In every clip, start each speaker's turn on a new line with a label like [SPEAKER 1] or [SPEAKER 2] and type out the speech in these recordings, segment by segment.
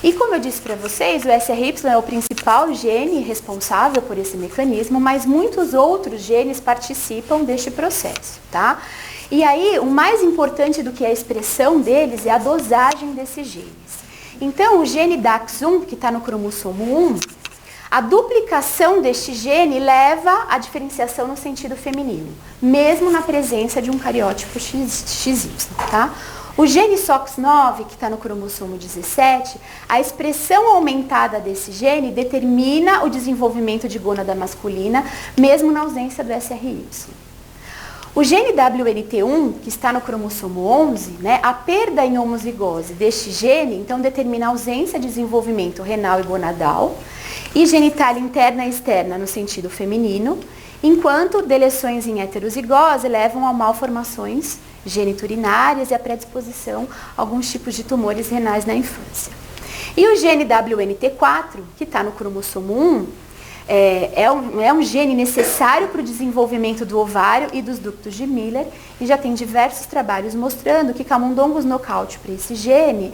[SPEAKER 1] E como eu disse para vocês, o SRY é o principal gene responsável por esse mecanismo, mas muitos outros genes participam deste processo, tá? E aí, o mais importante do que a expressão deles é a dosagem desses genes. Então, o gene DAX1, que está no cromossomo 1, a duplicação deste gene leva à diferenciação no sentido feminino, mesmo na presença de um cariótipo XY, tá? O gene SOX9, que está no cromossomo 17, a expressão aumentada desse gene determina o desenvolvimento de gônada masculina, mesmo na ausência do SRY. O gene WNT1, que está no cromossomo 11, né, a perda em homozigose deste gene, então, determina a ausência de desenvolvimento renal e gonadal, e genital interna e externa no sentido feminino, enquanto deleções em heterozigose levam a malformações geniturinárias e a predisposição a alguns tipos de tumores renais na infância. E o gene WNT4, que está no cromossomo 1, é um gene necessário para o desenvolvimento do ovário e dos ductos de Miller, e já tem diversos trabalhos mostrando que camundongos nocaute para esse gene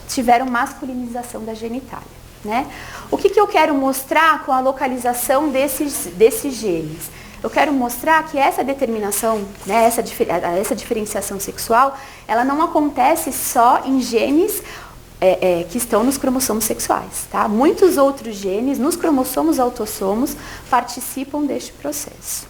[SPEAKER 1] tiveram masculinização da genitália, né? O que eu quero mostrar com a localização desses genes? Eu quero mostrar que essa determinação, né, essa diferenciação sexual, ela não acontece só em genes que estão nos cromossomos sexuais, tá? Muitos outros genes, nos cromossomos autossomos, participam deste processo.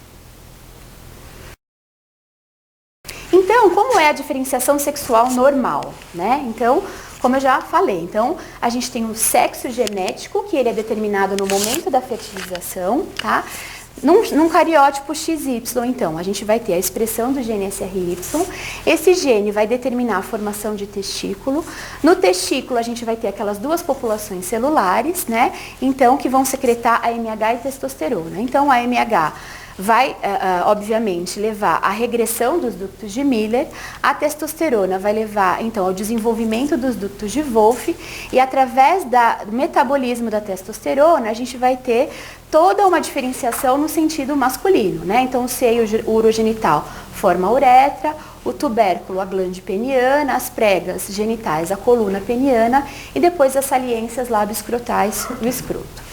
[SPEAKER 1] Então, como é a diferenciação sexual normal, né? Então, como eu já falei, então, a gente tem o sexo genético, que ele é determinado no momento da fertilização, tá? Num cariótipo XY, então, a gente vai ter a expressão do gene SRY. Esse gene vai determinar a formação de testículo. No testículo, a gente vai ter aquelas duas populações celulares, né? Então, que vão secretar AMH e testosterona. Então, a AMH vai, obviamente, levar à regressão dos ductos de Miller, a testosterona vai levar, então, ao desenvolvimento dos ductos de Wolff, e através do metabolismo da testosterona, a gente vai ter toda uma diferenciação no sentido masculino, né? Então, o seio urogenital forma a uretra, o tubérculo a glande peniana, as pregas genitais a coluna peniana, e depois as saliências lábio-escrotais do escroto.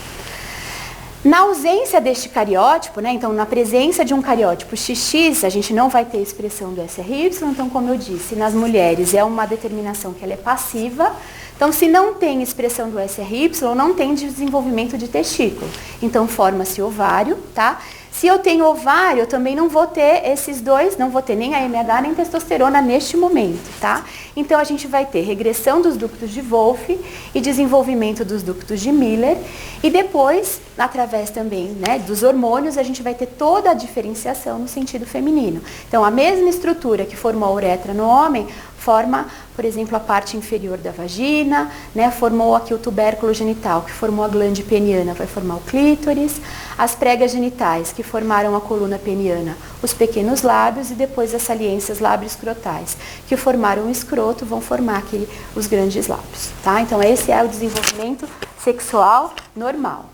[SPEAKER 1] Na ausência deste cariótipo, né, então na presença de um cariótipo XX, a gente não vai ter expressão do SRY, então como eu disse, nas mulheres é uma determinação que ela é passiva, então se não tem expressão do SRY, não tem desenvolvimento de testículo, então forma-se ovário, tá? Se eu tenho ovário, eu também não vou ter esses dois, não vou ter nem AMH nem testosterona neste momento, tá? Então a gente vai ter regressão dos ductos de Wolff e desenvolvimento dos ductos de Miller, e depois, através também, né, dos hormônios, a gente vai ter toda a diferenciação no sentido feminino. Então a mesma estrutura que formou a uretra no homem, forma, por exemplo, a parte inferior da vagina, né, formou aqui o tubérculo genital, que formou a glande peniana, vai formar o clítoris, as pregas genitais, que formaram a coluna peniana, os pequenos lábios, e depois as saliências lábio-escrotais, que formaram o escroto, vão formar aqui os grandes lábios, tá? Então esse é o desenvolvimento sexual normal.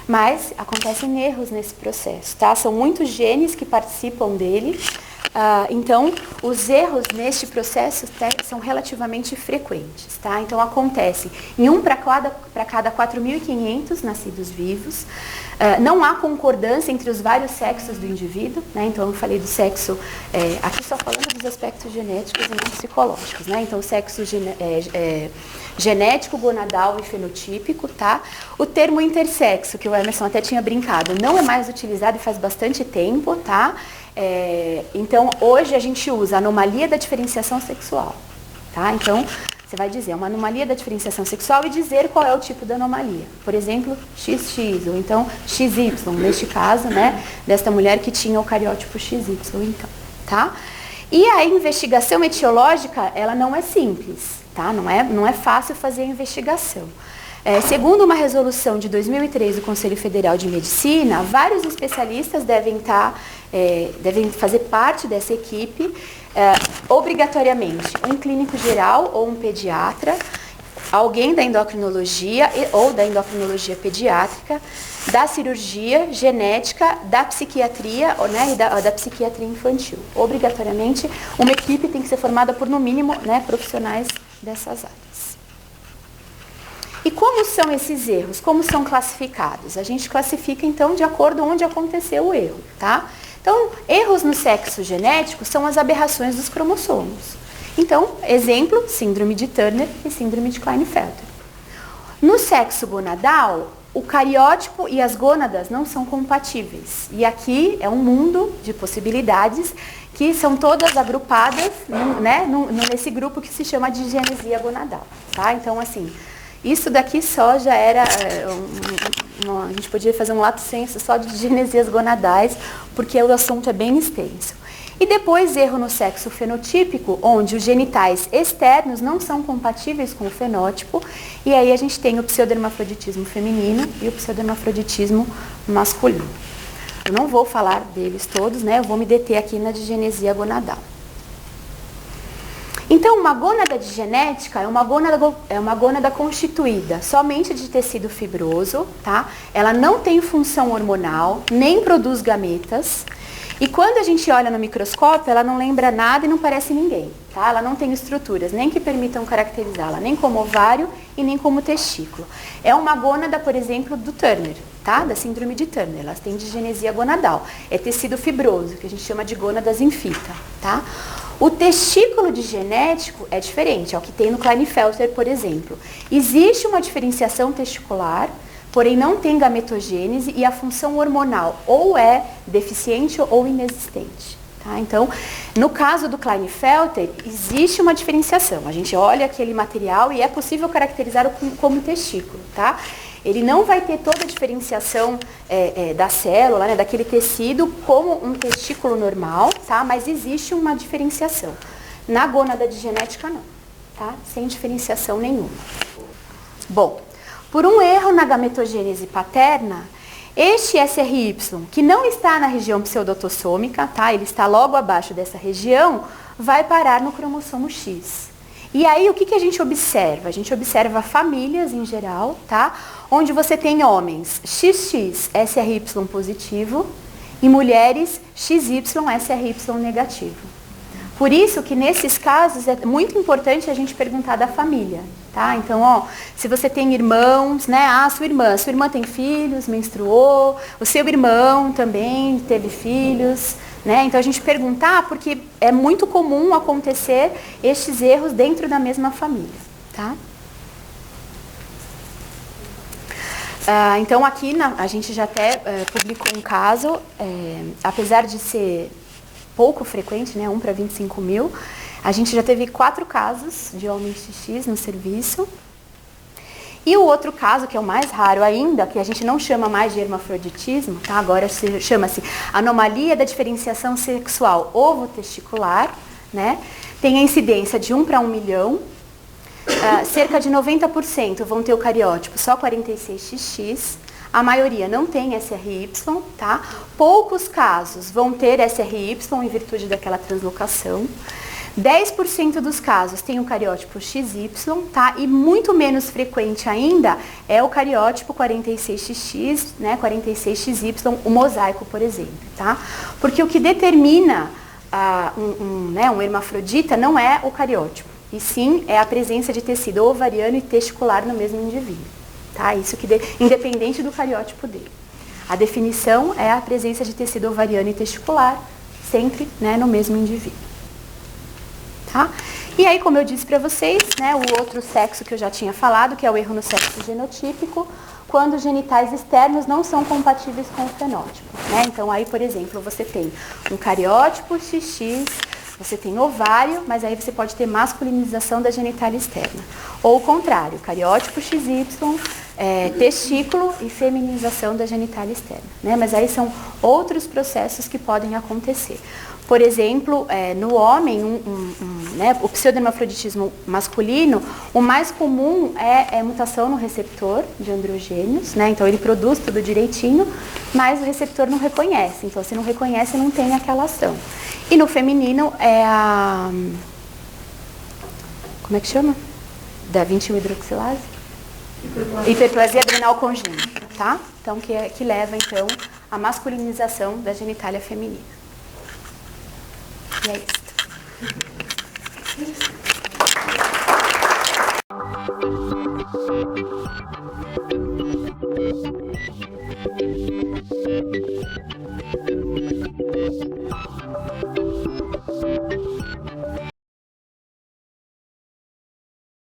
[SPEAKER 1] Mas acontecem erros nesse processo, tá? São muitos genes que participam dele. Então, os erros neste processo são relativamente frequentes, tá? Então, acontece em 1 para cada 4.500 nascidos vivos. Não há concordância entre os vários sexos do indivíduo, né? Então, eu falei do sexo, aqui só falando dos aspectos genéticos e não psicológicos, né? Então, o sexo genético, gonadal e fenotípico, tá? O termo intersexo, que o Emerson até tinha brincado, não é mais utilizado e faz bastante tempo, tá? Então, hoje a gente usa anomalia da diferenciação sexual, tá? Então, você vai dizer uma anomalia da diferenciação sexual e dizer qual é o tipo da anomalia. Por exemplo, XX, ou então XY, neste caso, né, desta mulher que tinha o cariótipo XY, então, tá? E a investigação etiológica, ela não é simples, tá? Não é fácil fazer a investigação. Segundo uma resolução de 2003 do Conselho Federal de Medicina, vários especialistas devem fazer parte dessa equipe, obrigatoriamente um clínico geral ou um pediatra, alguém da endocrinologia ou da endocrinologia pediátrica, da cirurgia, genética, da psiquiatria, né, e da psiquiatria infantil. Obrigatoriamente, uma equipe tem que ser formada por, no mínimo, né, profissionais dessas áreas. E como são esses erros? Como são classificados? A gente classifica, então, de acordo com onde aconteceu o erro, tá? Então, erros no sexo genético são as aberrações dos cromossomos. Então, exemplo, síndrome de Turner e síndrome de Klinefelter. No sexo gonadal, o cariótipo e as gônadas não são compatíveis. E aqui é um mundo de possibilidades que são todas agrupadas, né, nesse grupo que se chama de digenesia gonadal. Tá? Então, assim, isso daqui só já era, a gente podia fazer um lato sensu só de digenesias gonadais, porque o assunto é bem extenso. E depois, erro no sexo fenotípico, onde os genitais externos não são compatíveis com o fenótipo, e aí a gente tem o pseudohermafroditismo feminino e o pseudohermafroditismo masculino. Eu não vou falar deles todos, né? Eu vou me deter aqui na digenesia gonadal. Então, uma gônada digenética é uma gônada constituída somente de tecido fibroso, tá? Ela não tem função hormonal, nem produz gametas. E quando a gente olha no microscópio, ela não lembra nada e não parece ninguém, tá? Ela não tem estruturas nem que permitam caracterizá-la, nem como ovário e nem como testículo. É uma gônada, por exemplo, do Turner, tá? Da síndrome de Turner. Elas têm digenesia gonadal. É tecido fibroso, que a gente chama de gônadas em fita, tá? O testículo digenético é diferente, é o que tem no Klinefelter, por exemplo. Existe uma diferenciação testicular, porém não tem gametogênese e a função hormonal ou é deficiente ou inexistente. Tá? Então, no caso do Klinefelter, existe uma diferenciação. A gente olha aquele material e é possível caracterizá-lo como testículo. Tá? Ele não vai ter toda a diferenciação da célula, né, daquele tecido, como um testículo normal, tá? Mas existe uma diferenciação. Na gônada digenética, não. Tá? Sem diferenciação nenhuma. Bom, por um erro na gametogênese paterna, este SRY, que não está na região pseudoautossômica, tá? Ele está logo abaixo dessa região, vai parar no cromossomo X. E aí, o que a gente observa? A gente observa famílias em geral, tá? Onde você tem homens XX SRY positivo e mulheres XY SRY negativo. Por isso que nesses casos é muito importante a gente perguntar da família, tá? Então, ó, se você tem irmãos, né? Ah, sua irmã tem filhos, menstruou, o seu irmão também teve filhos, né? Então a gente perguntar porque é muito comum acontecer estes erros dentro da mesma família, tá? Então aqui a gente já até publicou um caso, apesar de ser pouco frequente, né, 1 para 25 mil. A gente já teve 4 casos de homens XX no serviço. E o outro caso, que é o mais raro ainda, que a gente não chama mais de hermafroditismo, tá? Agora chama-se anomalia da diferenciação sexual ovo-testicular, né? Tem a incidência de 1 para 1 milhão. Cerca de 90% vão ter o cariótipo só 46XX. A maioria não tem SRY, tá? Poucos casos vão ter SRY em virtude daquela translocação. 10% dos casos tem o cariótipo XY, tá? E muito menos frequente ainda é o cariótipo 46XX, né? 46XY, o mosaico, por exemplo, tá? Porque o que determina um hermafrodita não é o cariótipo, e sim é a presença de tecido ovariano e testicular no mesmo indivíduo. Tá? Isso que independente do cariótipo dele. A definição é a presença de tecido ovariano e testicular, sempre, né, no mesmo indivíduo. Tá? E aí, como eu disse para vocês, né, o outro sexo que eu já tinha falado, que é o erro no sexo genotípico, quando os genitais externos não são compatíveis com o fenótipo. Né? Então, aí, por exemplo, você tem um cariótipo XX, você tem ovário, mas aí você pode ter masculinização da genitália externa. Ou o contrário, cariótipo XY, testículo e feminização da genitália externa. Né? Mas aí são outros processos que podem acontecer. Por exemplo, no homem, né, o pseudohermafroditismo masculino, o mais comum é mutação no receptor de androgênios, né? Então ele produz tudo direitinho, mas o receptor não reconhece. Então se não reconhece, não tem aquela ação. E no feminino é a... Como é que chama? da 21-hidroxilase? Hiperplasia adrenal congênita, tá? Então, que leva, então, à masculinização da genitália feminina. E é isso.